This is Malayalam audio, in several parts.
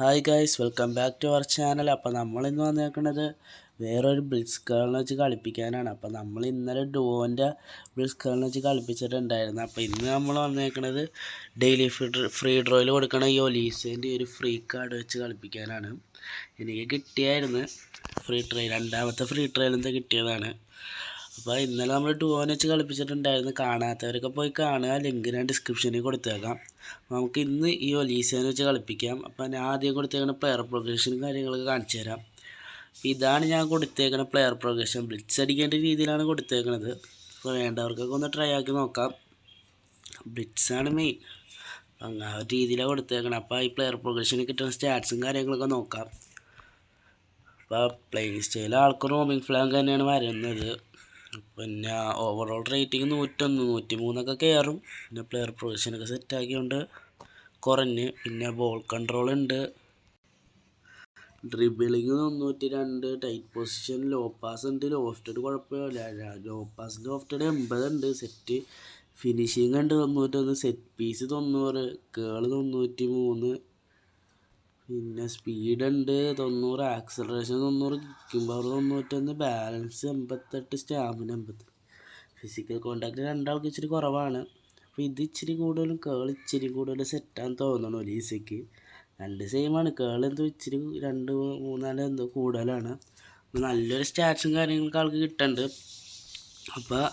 Hi guys, welcome back to our channel. അപ്പോൾ നമ്മളിന്ന് വന്നേക്കുന്നത് വേറൊരു ബ്ലിറ്റ്സ്കേളിനെ വെച്ച് കളിപ്പിക്കാനാണ്. അപ്പോൾ നമ്മൾ ഇന്നലെ ഡുവോൻ്റെ ബ്ലിറ്റ്സ്കേളിനെ വെച്ച് കളിപ്പിച്ചിട്ടുണ്ടായിരുന്നു. അപ്പോൾ ഇന്ന് നമ്മൾ വന്നേക്കുന്നത് ഡെയിലി ഫ്രീ ഡ്രോയിൽ കൊടുക്കണ ഈ ഒലീസേൻ്റെ ഒരു ഫ്രീ കാർഡ് വെച്ച് കളിപ്പിക്കാനാണ്. എനിക്ക് കിട്ടിയായിരുന്നു ഫ്രീ ട്രയൽ, രണ്ടാമത്തെ ഫ്രീ ട്രയൽ എന്താ കിട്ടിയതാണ്. അപ്പോൾ ഇന്നലെ നമ്മൾ ഡുവോനെ വെച്ച് കളിപ്പിച്ചിട്ടുണ്ടായിരുന്നു. കാണാത്തവരൊക്കെ പോയി കാണുക, ലിങ്ക് ഞാൻ ഡിസ്ക്രിപ്ഷനിൽ കൊടുത്തേക്കാം. നമുക്ക് ഇന്ന് ഈ ഒലീസേനെ വെച്ച് കളിപ്പിക്കാം. അപ്പോൾ ഞാൻ ആദ്യം കൊടുത്തേക്കുന്ന പ്ലെയർ പ്രോഗ്രഷനും കാര്യങ്ങളൊക്കെ കാണിച്ചു തരാം. അപ്പോൾ ഇതാണ് ഞാൻ കൊടുത്തേക്കുന്ന പ്ലെയർ പ്രോഗ്രഷൻ. ബ്ലിറ്റ്സ് അടിക്കേണ്ട രീതിയിലാണ് കൊടുത്തേക്കുന്നത്. അപ്പോൾ വേണ്ടവർക്കൊക്കെ ഒന്ന് ട്രൈ ആക്കി നോക്കാം. ബ്ലിറ്റ്സാണ് മെയിൻ, അങ്ങനെ ആ രീതിയിലാണ് കൊടുത്തേക്കണം. അപ്പോൾ ഈ പ്ലെയർ പ്രോഗ്രഷന് കിട്ടുന്ന സ്റ്റാറ്റ്സും കാര്യങ്ങളൊക്കെ നോക്കാം. അപ്പോൾ പ്ലേ സ്റ്റൈൽ ആൾക്ക് റോമിംഗ് ഫ്ലാഗ് തന്നെയാണ് വരുന്നത്. പിന്നെ ഓവറോൾ റേറ്റിംഗ് 101, 103 കയറും. പിന്നെ പ്ലെയർ പൊസിഷനൊക്കെ സെറ്റാക്കിയോണ്ട് കുറഞ്ഞ്. പിന്നെ ബോൾ കൺട്രോൾ ഉണ്ട്, dribbling 92, tight position, low pass ഉണ്ട്, ലോഫ്റ്റഡ് കുഴപ്പമില്ല. ലോ പാസ് ലോഫ്റ്റഡ് 80 ഉണ്ട്. സെറ്റ് ഫിനിഷിങ് ഉണ്ട് 91, സെറ്റ് പീസ് 90, കേള് 93, പിന്നെ സ്പീഡ് ഉണ്ട് 90, acceleration 90, kicking power 91, balance 88, stamina 80. Physical contact രണ്ടാൾക്ക് ഇച്ചിരി കുറവാണ്. അപ്പോൾ ഇത് ഇച്ചിരി കൂടുതലും കേൾ ഇച്ചിരി കൂടുതൽ സെറ്റാന്ന് തോന്നണം ഒലീസയ്ക്ക്. രണ്ട് സെയിമാണ്. കേൾ എന്തോ ഇച്ചിരി 2, 3 എന്തോ കൂടുതലാണ്. അപ്പോൾ നല്ലൊരു സ്റ്റാറ്റ്സും കാര്യങ്ങളൊക്കെ ആൾക്ക് കിട്ടുന്നുണ്ട്. അപ്പോൾ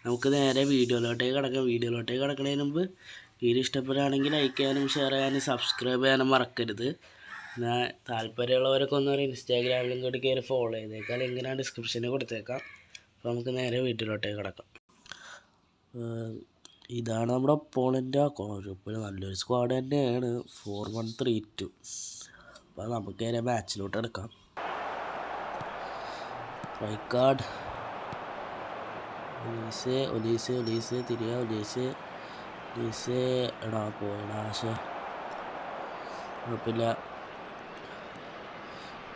നമുക്ക് നേരെ വീഡിയോയിലോട്ടേക്ക് കിടക്കുന്നതിന് മുമ്പ് വീഡിയോ ഇഷ്ടപ്പെടുകയാണെങ്കിൽ ലൈക്ക് ചെയ്യാനും ഷെയർ ചെയ്യാനും സബ്സ്ക്രൈബ് ചെയ്യാനും മറക്കരുത്. പിന്നെ താല്പര്യമുള്ളവരൊക്കെ ഒന്നൊരു ഇൻസ്റ്റാഗ്രാമിലും കൂടി കയറി ഫോളോ ചെയ്തേക്കാം. ലിങ്ക് ഞാൻ ഡിസ്ക്രിപ്ഷനിൽ കൊടുത്തേക്കാം. അപ്പോൾ നമുക്ക് നേരെ വീഡിയോയിലോട്ടേക്ക് കിടക്കാം. ഇതാണ് നമ്മുടെ ഒപ്പോണൻ്റ്. ഇപ്പോൾ നല്ലൊരു സ്ക്വാഡ് തന്നെയാണ്, 4-1-3-2. അപ്പോൾ നമുക്ക് നേരെ മാച്ചിലോട്ട് എടുക്കാം. റൈക്കാർഡ്, ഒലീസെ തിരിയാ, ഒലീസെ എടാ പോയടാ. കുഴപ്പമില്ല.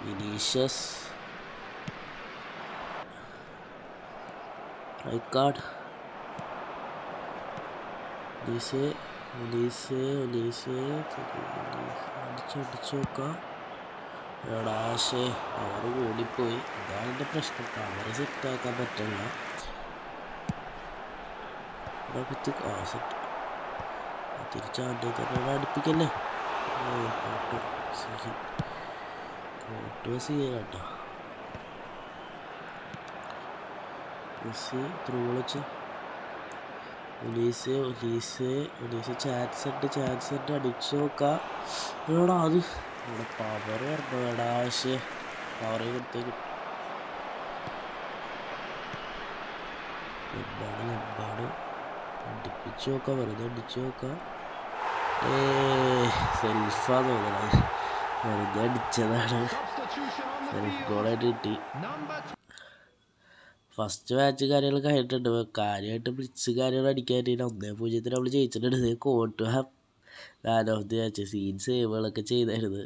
വിനീഷ്യസ്, റൈക്കാർഡ്, ഒലീസെ അടിച്ചു നോക്കാം. എടാശേ അവർ കൂടിപ്പോയി. ഇതാണ് എൻ്റെ പ്രശ്നം, അവരെ സെറ്റാക്കാൻ പറ്റില്ല. സെറ്റ് തിരിച്ചാണ്ട് തന്നെ അടുപ്പിക്കല്ലേ. കോട്ട് കേട്ടോ. ത്രൂ വിളിച്ച് ഒലീസ് ചാൻസ് ഉണ്ട് അടിച്ചു നോക്കാം. എടാ അത് ഇവിടെ പവർ എടാശേ പവർ കൊടുത്തേക്കും. ലംബാട് അടിപ്പിച്ചു നോക്കാം, വെറുതെ അടിച്ചു നോക്കാം. സെൽഫാ തോന്നണത്, വെറുതെ അടിച്ചതാണ്. സെൽഫ് ഗോളായിട്ട് കിട്ടി. ഫസ്റ്റ് മാച്ച് കാര്യങ്ങളൊക്കെ ആയിട്ടുണ്ട്. കാര്യമായിട്ട് ബ്ലിറ്റ്സ് കാര്യങ്ങൾ അടിക്കാനായിട്ട് 1-0 നമ്മൾ ജയിച്ചിട്ടുണ്ട്. കോട്ട് man of the match scene സേവുകളൊക്കെ ചെയ്തായിരുന്നു.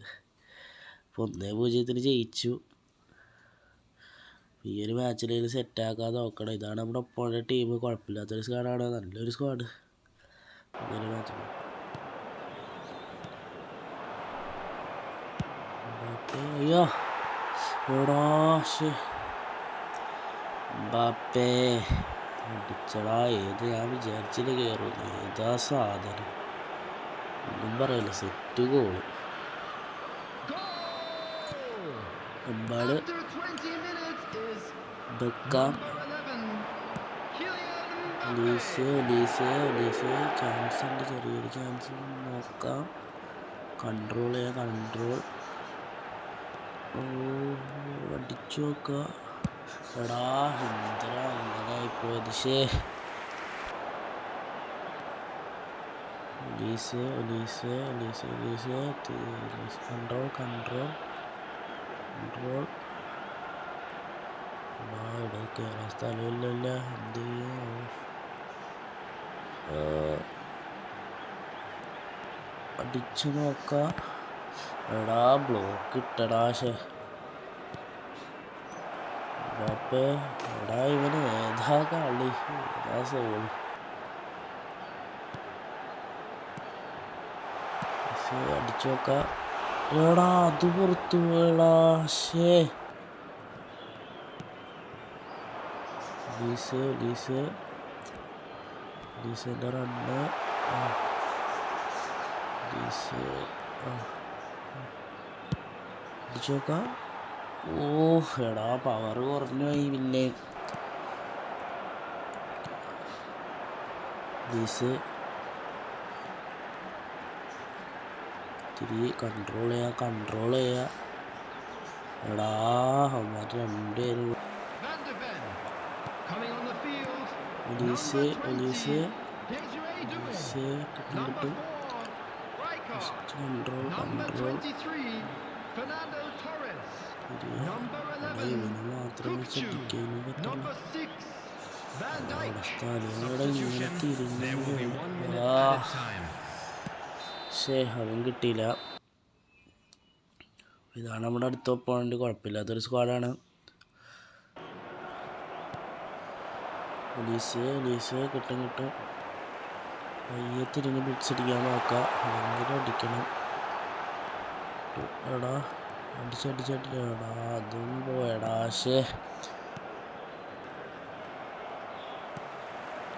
അപ്പോൾ 1-0 ജയിച്ചു. ഈ ഒരു മാച്ചിൽ സെറ്റാക്കാൻ നോക്കണം. ഇതാണ് നമ്മുടെ ഒപ്പോണ ടീം. കുഴപ്പമില്ലാത്തൊരു സ്ക്വാഡാണ്, നല്ലൊരു സ്ക്വാഡ്. ഇങ്ങനെ മാച്ചിൽ അയ്യോ എടാ ബാപ്പേ അടിച്ചടാ. ഏത് ഞാൻ വിചാരിച്ചില്ല കയറും. ഏതാ സാധനം ഒന്നും പറയല്ല. Set goal. എമ്പാട് ബെക്കാം, ഒലീസെ ചാൻസ് ഉണ്ട്, ചെറിയൊരു ചാൻസ് നോക്കാം. കൺട്രോൾ അടിച്ചു നോക്കുക. എടാ എന്തിനാ അങ്ങനെയായിപ്പോയത്. ഒലീസെ കൺട്രോൾ ഇവിടെ കയറാൻ സ്ഥലമില്ലല്ല. എന്ത് ചെയ്യും. അടിച്ചു നോക്കാം. എടാ ബ്ലോക്ക് ഇട്ടടാ. ബാപ്പേ എടാ ഇവന് ഏതാ കളി, ഏതാ സോൾ. അടിച്ചു നോക്കാം. എടാ അത് പുറത്തു പോയടാ. ഷേ ലീസിൻ്റെ റണ്ണ്. ലീസ് അടിച്ചു നോക്കാം. ഓ എടാ പവർ കുറഞ്ഞു പോയി. പിന്നെ ലീസ് ഇത്തിരി കൺട്രോൾ ചെയ്യുക. എടാ അവന്മാർ രണ്ടുപേരും ഒലീസ് കിട്ടും. കൺട്രോൾ ഇവന് മാത്രമേ ശ്രദ്ധിക്കാനും പറ്റുള്ളൂ. സ്ഥലങ്ങളുടെ ഇങ്ങനെ തിരിഞ്ഞു. അതും കിട്ടിയില്ല. ഇതാണ് നമ്മുടെ അടുത്ത ഒപ്പോണന്റ്. കുഴപ്പമില്ലാത്തൊരു സ്ക്വാഡാണ്. ഒലീസ് കിട്ടും. പയ്യെ തിരിഞ്ഞ് പിടിച്ചടിക്കാൻ നോക്കാം. അല്ലെങ്കിൽ അടിക്കണം. എടാ അടിച്ചടിച്ചടിക്കടാ. അതും പോയടാ.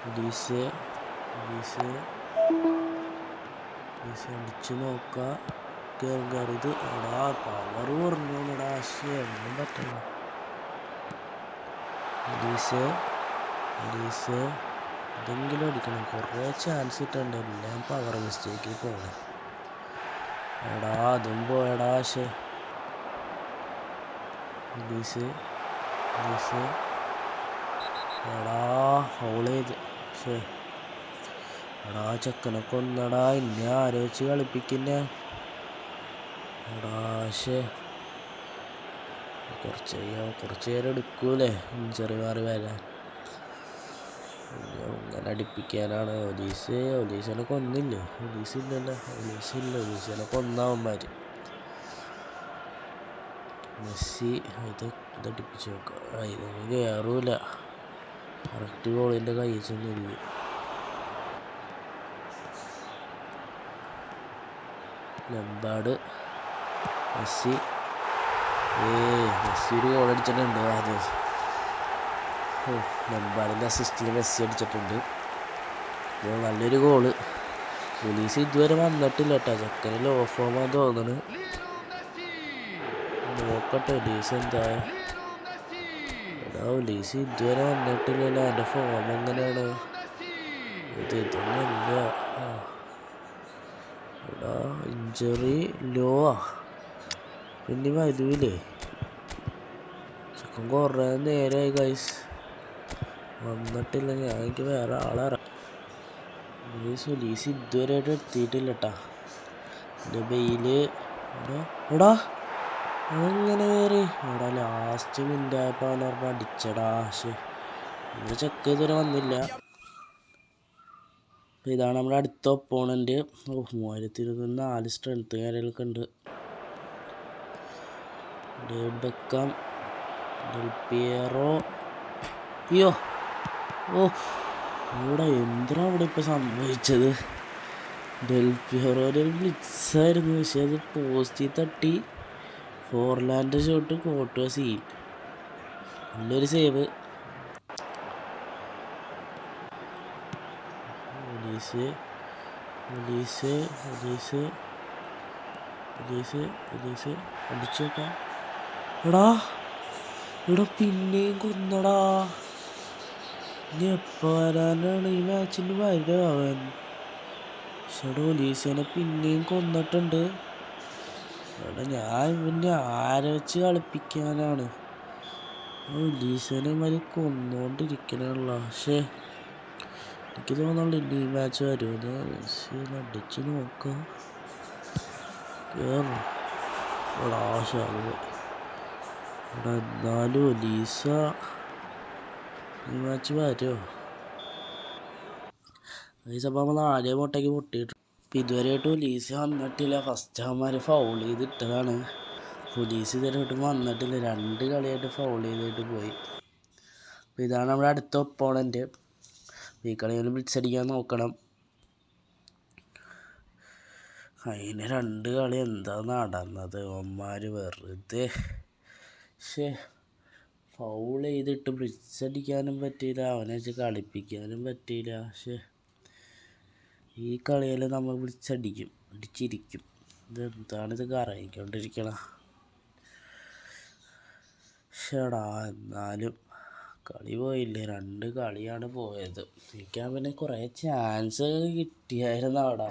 ഒലീസ് അടിച്ചു നോക്കാം. കയറിയത്. എടാ പവർ കുറഞ്ഞോടാ. ഒന്നും പറ്റില്ല. ഒലീസ് എന്തെങ്കിലും അടിക്കണം. കുറേ ചാൻസ് ഇട്ടുണ്ട്. എല്ലാം പവർ മിസ്റ്റേക്ക് പോകണം. എടാ അതും പോയടാ. ഒലീസ് എടാ ഫൗൾ ചെയ്ത്. എടാ ചെക്കനെ കൊന്നടാ. ഇന്നെ ആരെ വെച്ച് കളിപ്പിക്കുന്നേ. എടാ കുറച്ച് നേരം എടുക്കൂലേ ഇഞ്ചറി മാറി വരാൻ. അങ്ങനെ അടിപ്പിക്കാനാണ്. ഒലീസിനെ കൊന്നില്ലേ? ഒലീസിനെ കൊന്നവന്മാർ. മെസ്സി ഇതടിപ്പിച്ച് നോക്കാം. ഇതൊന്നും കയറൂല. കറക്റ്റ് ഗോളിൻ്റെ കയ്യിൽ ചെന്നില്ല. ലംബാർഡ് മെസ്സി ഒരു ഗോൾ അടിച്ചിട്ടുണ്ട് ആദ്യം. ലംബാർഡിൻ്റെ അസിസ്റ്റിൽ മെസ്സി അടിച്ചിട്ടുണ്ട്. നല്ലൊരു ഗോള്. ഒലീസ് ഇതുവരെ വന്നിട്ടില്ല കേട്ടോ. ചെക്കന് ലോ ഫോമാന്ന് തോന്നുന്നു. നോക്കട്ടെ ഒലീസ് എന്താ. എടാ ഒലീസ് ഇതുവരെ വന്നിട്ടില്ലല്ലോ. എൻ്റെ ഫോം എങ്ങനെയാണ്? ഇതൊന്നുമില്ല. എടാ ഇഞ്ചറി ലോ പിന്നെ വരൂലേ. ചെക്കൻ കുറേ നേരമായി ഗൈസ് വന്നിട്ടില്ല. എനിക്ക് വേറെ ആളെ ഒലീസ് ഇതുവരെയായിട്ട് എത്തിയിട്ടില്ല കേട്ടാ. എൻ്റെ ബെയില് എടാ അതെങ്ങനെ കയറി. എടാ ലാസ്റ്റ് മിനിറ്റായപ്പോൾ അവനോർമ്മ അടിച്ചടാ. ഇവിടെ ചെക്ക് ഇതുവരെ വന്നില്ല. ഇതാണ് നമ്മുടെ അടുത്ത ഒപ്പോണന്റ്. 3204 സ്ട്രെങ്ത് കാര്യങ്ങളൊക്കെ ഉണ്ട്. David Beckham, del പിയറോ. അയ്യോ ഇവിടെ എന്തിനാ ഇവിടെ ഇപ്പം സംഭവിച്ചത്? ഡെൽ പിയറോയുടെ ഒരു ബ്ലിറ്റ്സായിരുന്നു. പക്ഷെ അത് പോസ്റ്റിൽ തട്ടി. ഫോർലാൻഡ് ഷോട്ട് കോട്ടുക സീൻ. നല്ലൊരു സേവ്. ഒലീസ് അടിച്ചു നോക്കാം. എടാ പിന്നെയും കൊന്നടാ. ഇനി എപ്പോൾ വരാനാണ് ഈ മാച്ചിന് വരിക അവൻ? ഒലീസിനെ പിന്നെയും കൊന്നിട്ടുണ്ട്. എടാ ഞാൻ പിന്നെ ആരെ വെച്ച് കളിപ്പിക്കാനാണ്? ഒലീസിനെ മതി കൊന്നുകൊണ്ടിരിക്കണുള്ള. എനിക്ക് തോന്നുന്നുണ്ട് ഇനി ഈ മാച്ച് വരുമെന്ന്. അടിച്ച് നോക്കാം. എന്നാലും ഒലീസ ഈ മാച്ച് വരുമോ? ഒലീസപ്പോൾ നമ്മൾ 4 മുട്ടയ്ക്ക് പൊട്ടിയിട്ട്. ഇപ്പം ഇതുവരെയായിട്ട് ഒലീസ് വന്നിട്ടില്ല. ഫസ്റ്റ് അവന്മാർ ഫൗൾ ചെയ്തിട്ടതാണ്. ഒലീസ് ഇതുവരെയായിട്ടും വന്നിട്ടില്ല. 2 കളിയായിട്ട് ഫൗൾ ചെയ്തിട്ട് പോയി. അപ്പോൾ ഇതാണ് നമ്മുടെ അടുത്ത ഒപ്പോണൻറ്റ്. ഈ കളിയിൽ ബ്ലിറ്റ്സ് അടിക്കാൻ നോക്കണം. അതിന് 2 കളി എന്താ നടന്നത്? ഒമാർ വെറുതെ ഫൗൾ ചെയ്തിട്ട് ബ്ലിറ്റ്സ് അടിക്കാനും പറ്റിയില്ല, അവനെ വെച്ച് കളിപ്പിക്കാനും പറ്റിയില്ല. ഈ കളിയിൽ നമ്മൾ അടിച്ചിരിക്കും. ഇതെന്താണിത് കറങ്ങിക്കൊണ്ടിരിക്കണം? എന്നാലും കളി പോയില്ലേ, 2 കളിയാണ് പോയത്. ജയിക്കാൻ പിന്നെ കുറേ ചാൻസ് കിട്ടിയായിരുന്നു അവിടെ.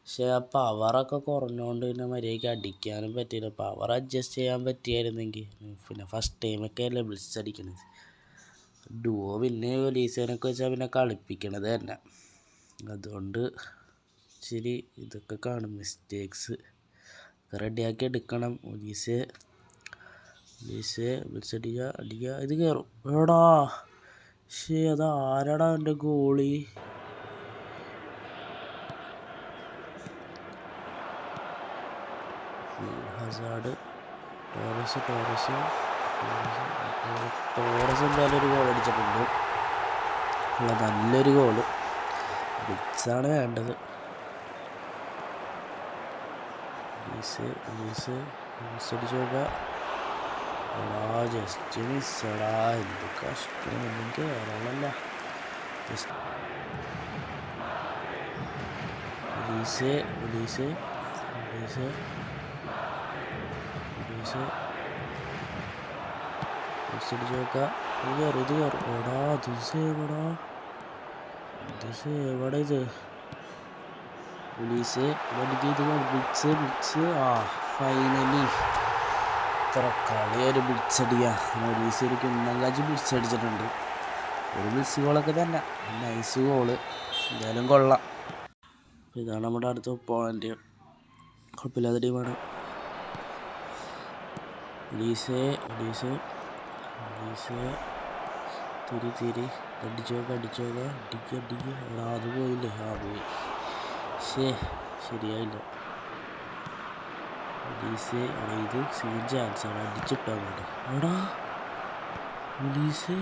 പക്ഷെ ആ പവറൊക്കെ കുറഞ്ഞുകൊണ്ട് പിന്നെ മര്യാദയ്ക്ക് അടിക്കാനും പറ്റിയില്ല. പവർ അഡ്ജസ്റ്റ് ചെയ്യാൻ പറ്റിയായിരുന്നെങ്കിൽ. പിന്നെ ഫസ്റ്റ് ടൈമൊക്കെ അല്ലേ ബ്ലിറ്റ്സ് അടിക്കണത്. ഡുവോ പിന്നെ ഒലീസേനൊക്കെ വെച്ചാൽ പിന്നെ കളിപ്പിക്കണത് തന്നെ. അതുകൊണ്ട് ഇച്ചിരി ഇതൊക്കെ കാണും, മിസ്റ്റേക്സ് റെഡിയാക്കി എടുക്കണം. ഒലീസ് ബ്ലിറ്റ്സ് അടിക്കുക, ഇത് കയറും. എടാ അത് ആരാടാ എൻ്റെ ഗോളി? ഹസാർഡ്, ടോറസ് എന്തായാലും ഒരു ഗോൾ അടിച്ചിട്ടുണ്ട്. നല്ലൊരു ഗോള്. ബ്ലിറ്റ്സാണ് വേണ്ടത്. ഒലീസ് അടിച്ചു നോക്കുക. ജസ്റ്റ് മിസ്സടാ, എന്ത് കഷ്ടം, ഒന്നും കയറാനല്ല. ഒലീസ് അടിച്ചു നോക്കുക. ഇത് കയറും. എടാ ഇത് സേവടാ ഇത്. ഒലീസ് ബ്ലിറ്റ്സ് ഫൈനലി ഇത്ര കളിയൊരു ബ്ലിറ്റ്സ് അടിക്കുക. ഒലീസ് ഒരു കിണ്ണങ്കാച്ച് ബ്ലിറ്റ്സ് അടിച്ചിട്ടുണ്ട്. ഒരു ബ്ലിറ്റ്സ് ഗോളൊക്കെ തന്നെ, നൈസ് ഗോള്, എന്തായാലും കൊള്ളാം. ഇതാണ് നമ്മുടെ അടുത്ത പോയിന്റ്. കുഴപ്പമില്ലാത്ത ടീമാണ്. ഒലീസ് തിരി അടിച്ചു നോക്കുക. എടാ അത് പോയില്ലേ? പോയി. ശരിയായില്ല. ഒലീസ് ഇത് സീൻ ചാൻസാണ്, അടിച്ചിട്ടാ അങ്ങോട്ട്. എടാ ഒലീസ്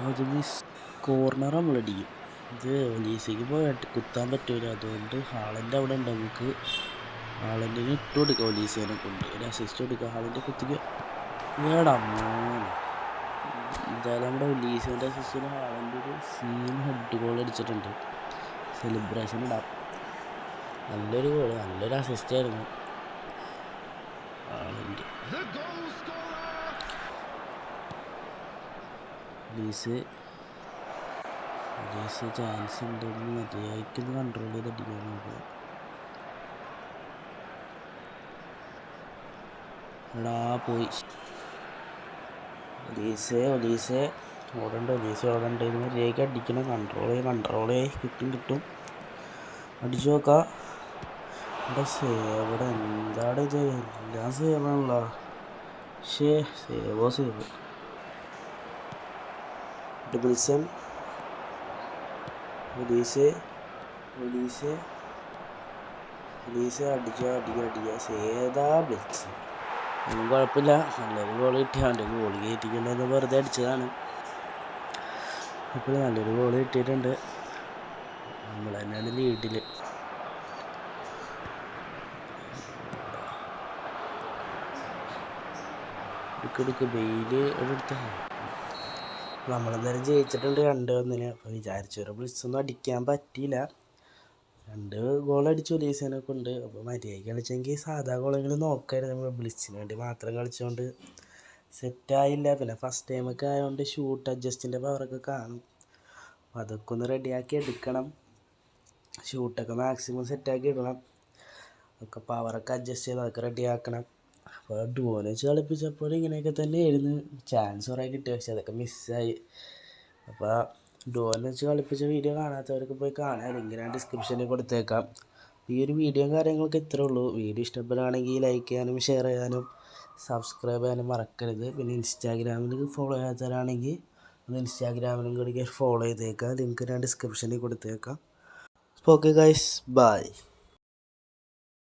അത് മിസ്. കോർണർ നമ്മളടിക്കും. ഇത് ഒലീസയ്ക്ക് പോയിട്ട് കുത്താൻ പറ്റൂല. അതുകൊണ്ട് ഹാളൻ്റെ അവിടെ ഉണ്ട്, നമുക്ക് ഹാളൻഡിന് ഇട്ട് കൊടുക്കുക. ഒലീസേനെ കൊണ്ട് ഒരു അസിസ്റ്റ് കൊടുക്കുക. ഹാളൻ്റെ കുത്തിക്കുക. ഏടാ മോനെ, എന്തായാലും നമ്മുടെ ഒലീസേൻ്റെ അസിസ്റ്റിന് ഹാളൻ്റെ ഒരു സീൻ ഹെഡ് ഗോൾ അടിച്ചിട്ടുണ്ട്. സെലിബ്രേഷൻ ഇടാം. നല്ലൊരു ഗോള്, നല്ലൊരു അസിസ്റ്റ് ആയിരുന്നു ഹാളൻഡ്. ഒലീസ് ചാൻസ് ഉണ്ടെന്ന് മര്യാദയ്ക്കൊന്ന് കൺട്രോൾ ചെയ്ത് അടിക്കാൻ നോക്കുക. എടാ പോയി. ഒലീസ് ഓടണ്ട. ഇത് മര്യാദയ്ക്ക് അടിക്കണം. കൺട്രോൾ കിട്ടും. അടിച്ചു നോക്കാം. ഇവിടെ സേവ്, എന്താണ് ഇത്? എല്ലാം സേവാണല്ലോ. സേവ് ഡബിൾസൺ. ഒലീസ് അടിക്കുക. സേതാ ബ്ലിറ്റ്സ്. ഒന്നും കുഴപ്പമില്ല, നല്ലൊരു ഗോൾ കിട്ടിയാണ്ട്. ഗോൾ കയറ്റിക്കൊണ്ടെന്ന് വെറുതെ അടിച്ചതാണ്. ഇപ്പോൾ നല്ലൊരു ഗോൾ കിട്ടിയിട്ടുണ്ട്. നമ്മൾ തന്നെയാണ് ലീഡിൽ. ബെയില് എടുത്ത നമ്മളെന്തായാലും ജയിച്ചിട്ടുണ്ട് 2-1. അപ്പോൾ വിചാരിച്ചൊരു ബ്ലിറ്റ്സൊന്നും അടിക്കാൻ പറ്റിയില്ല. 2 ഗോൾ അടിച്ചു ഒലീസേനെ കൊണ്ട്. അപ്പോൾ മര്യാദയ്ക്ക് കളിച്ചെങ്കിൽ സാധാ ഗോളെങ്കിലും നോക്കായിരുന്നു. നമ്മൾ ബ്ലിറ്റ്സിന് വേണ്ടി മാത്രം കളിച്ചുകൊണ്ട് സെറ്റായില്ല. പിന്നെ ഫസ്റ്റ് ടൈമൊക്കെ ആയതുകൊണ്ട് ഷൂട്ട് അഡ്ജസ്റ്റിൻ്റെ പവറൊക്കെ കാണും. അപ്പോൾ അതൊക്കെ ഒന്ന് റെഡിയാക്കി എടുക്കണം. ഷൂട്ടൊക്കെ മാക്സിമം സെറ്റാക്കി ഇടണം. ഒക്കെ പവറൊക്കെ അഡ്ജസ്റ്റ് ചെയ്ത് അതൊക്കെ റെഡിയാക്കണം. അപ്പോൾ ഡുവോനെ വെച്ച് കളിപ്പിച്ചപ്പോൾ ഇങ്ങനെയൊക്കെ തന്നെയായിരുന്നു. ചാൻസ് കുറേ കിട്ടി, പക്ഷെ അതൊക്കെ മിസ്സായി. അപ്പോൾ ഡുവോനെ വെച്ച് കളിപ്പിച്ച വീഡിയോ കാണാത്തവർക്ക് പോയി കാണാൻ ലിങ്ക് ഞാൻ ഡിസ്ക്രിപ്ഷനിൽ കൊടുത്തേക്കാം. ഈ ഒരു വീഡിയോയും കാര്യങ്ങളൊക്കെ ഇത്രേ ഉള്ളൂ. വീഡിയോ ഇഷ്ടപ്പെടുകയാണെങ്കിൽ ലൈക്ക് ചെയ്യാനും ഷെയർ ചെയ്യാനും സബ്സ്ക്രൈബ് ചെയ്യാനും മറക്കരുത്. പിന്നെ ഇൻസ്റ്റാഗ്രാമിൽ ഫോളോ ചെയ്യാത്തവരാണെങ്കിൽ ഒന്ന് ഇൻസ്റ്റാഗ്രാമിലും കൂടി ഫോളോ ചെയ്തേക്കാം. ലിങ്ക് ഞാൻ ഡിസ്ക്രിപ്ഷനിൽ കൊടുത്തേക്കാം. Okay guys, by.